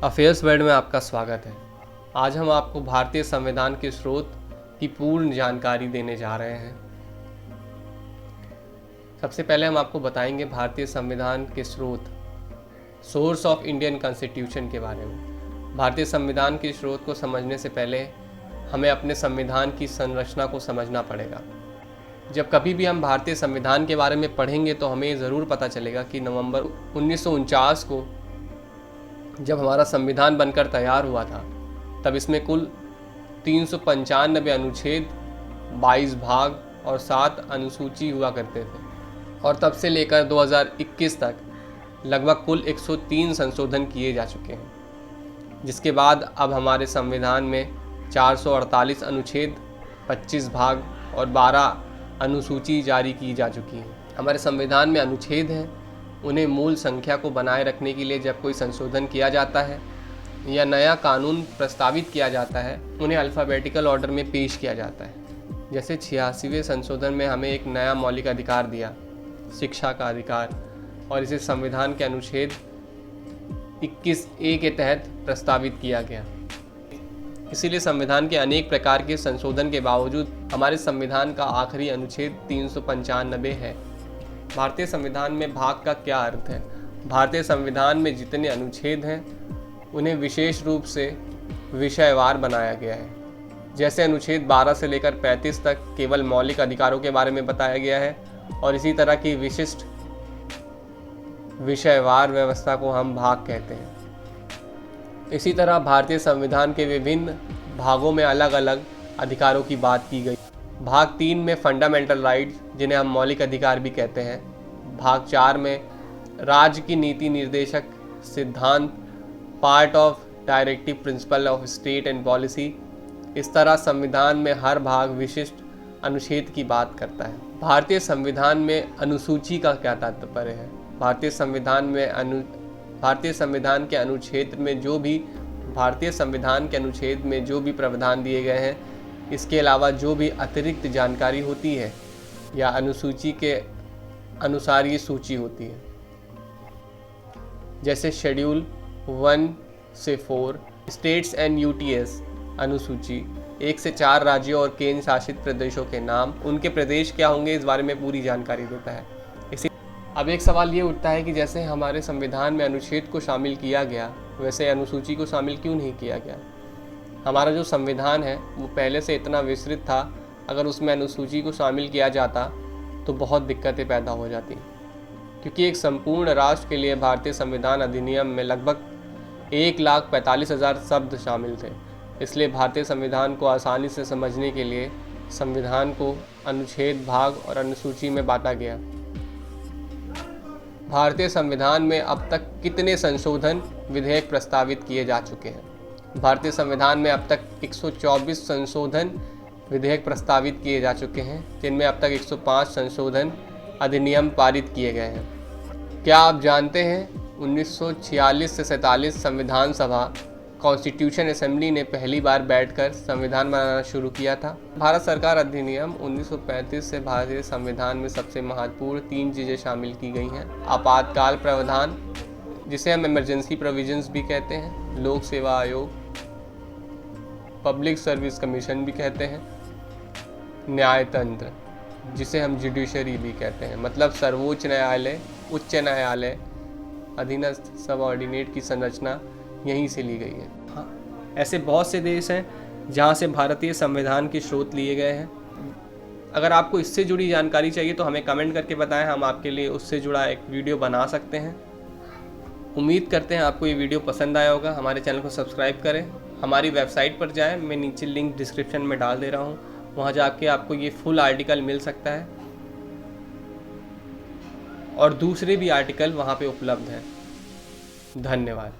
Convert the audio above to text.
Affairs world में आपका स्वागत है। आज हम आपको भारतीय संविधान के स्रोत की पूर्ण जानकारी देने जा रहे हैं। सबसे पहले हम आपको बताएंगे भारतीय संविधान के स्रोत, सोर्स ऑफ इंडियन कॉन्स्टिट्यूशन के बारे में। भारतीय संविधान के स्रोत को समझने से पहले हमें अपने संविधान की संरचना को समझना पड़ेगा। जब कभी भी हम भारतीय संविधान के बारे में पढ़ेंगे तो हमें ज़रूर पता चलेगा कि नवंबर 1949 को जब हमारा संविधान बनकर तैयार हुआ था, तब इसमें कुल 395 अनुच्छेद, 22 भाग और 7 अनुसूची हुआ करते थे। और तब से लेकर 2021 तक लगभग कुल 103 संशोधन किए जा चुके हैं, जिसके बाद अब हमारे संविधान में 448 अनुच्छेद, 25 भाग और 12 अनुसूची जारी की जा चुकी है। हमारे संविधान में अनुच्छेद हैं, उन्हें मूल संख्या को बनाए रखने के लिए जब कोई संशोधन किया जाता है या नया कानून प्रस्तावित किया जाता है, उन्हें अल्फ़ाबेटिकल ऑर्डर में पेश किया जाता है। जैसे 86वें संशोधन में हमें एक नया मौलिक अधिकार दिया, शिक्षा का अधिकार, और इसे संविधान के अनुच्छेद 21A के तहत प्रस्तावित किया गया। इसीलिए संविधान के अनेक प्रकार के संशोधन के बावजूद हमारे संविधान का आखिरी अनुच्छेद 395 है। भारतीय संविधान में भाग का क्या अर्थ है? भारतीय संविधान में जितने अनुच्छेद हैं उन्हें विशेष रूप से विषयवार बनाया गया है। जैसे अनुच्छेद 12 से लेकर 35 तक केवल मौलिक अधिकारों के बारे में बताया गया है, और इसी तरह की विशिष्ट विषयवार व्यवस्था को हम भाग कहते हैं। इसी तरह भारतीय संविधान के विभिन्न भागों में अलग अलग अधिकारों की बात की गई। भाग 3 में फंडामेंटल राइट्स, जिन्हें हम मौलिक अधिकार भी कहते हैं। भाग 4 में राज्य की नीति निर्देशक सिद्धांत, part of directive principle of state and policy. इस तरह संविधान में हर भाग विशिष्ट अनुच्छेद की बात करता है। भारतीय संविधान में अनुसूची का क्या तात्पर्य है? भारतीय संविधान के अनुच्छेद में जो भी प्रावधान दिए गए हैं, इसके अलावा जो भी अतिरिक्त जानकारी होती है या अनुसूची के अनुसार ये सूची होती है। जैसे शेड्यूल 1 से 4 स्टेट्स एंड यूटीएस अनुसूची 1 से 4 राज्यों और केंद्र शासित प्रदेशों के नाम, उनके प्रदेश क्या होंगे, इस बारे में पूरी जानकारी देता है। अब एक सवाल ये उठता है कि जैसे हमारे संविधान में अनुच्छेद को शामिल किया गया, वैसे अनुसूची को शामिल क्यों नहीं किया गया? हमारा जो संविधान है वो पहले से इतना विस्तृत था, अगर उसमें अनुसूची को शामिल किया जाता तो बहुत दिक्कतें पैदा हो जाती, क्योंकि एक संपूर्ण राष्ट्र के लिए भारतीय संविधान अधिनियम में लगभग 1,45,000 शब्द शामिल थे। इसलिए भारतीय संविधान को आसानी से समझने के लिए संविधान को अनुच्छेद, भाग और अनुसूची में बांटा गया। भारतीय संविधान में अब तक कितने संशोधन विधेयक प्रस्तावित किए जा चुके हैं? भारतीय संविधान में अब तक 124 संशोधन विधेयक प्रस्तावित किए जा चुके हैं, जिनमें अब तक 105 संशोधन अधिनियम पारित किए गए हैं। क्या आप जानते हैं 1946 से 47 संविधान सभा कॉन्स्टिट्यूशन असेंबली ने पहली बार बैठकर संविधान बनाना शुरू किया था। भारत सरकार अधिनियम 1935 से भारतीय संविधान में सबसे महत्वपूर्ण 3 चीज़ें शामिल की गई हैं। आपातकाल प्रावधान, जिसे हम इमरजेंसी प्रोविजंस भी कहते हैं, लोक सेवा आयोग, पब्लिक सर्विस कमीशन भी कहते हैं, न्यायतंत्र, जिसे हम जुडिशरी भी कहते हैं, मतलब सर्वोच्च न्यायालय, उच्च न्यायालय, अधीनस्थ, सबऑर्डिनेट की संरचना यहीं से ली गई है। हाँ, ऐसे बहुत से देश हैं जहाँ से भारतीय संविधान के स्रोत लिए गए हैं। अगर आपको इससे जुड़ी जानकारी चाहिए तो हमें कमेंट करके बताएं, हम आपके लिए उससे जुड़ा एक वीडियो बना सकते हैं। उम्मीद करते हैं आपको ये वीडियो पसंद आया होगा। हमारे चैनल को सब्सक्राइब करें, हमारी वेबसाइट पर जाएं, मैं नीचे लिंक डिस्क्रिप्शन में डाल दे रहा हूँ, वहाँ जाके आपको ये फुल आर्टिकल मिल सकता है, और दूसरे भी आर्टिकल वहाँ पे उपलब्ध हैं। धन्यवाद।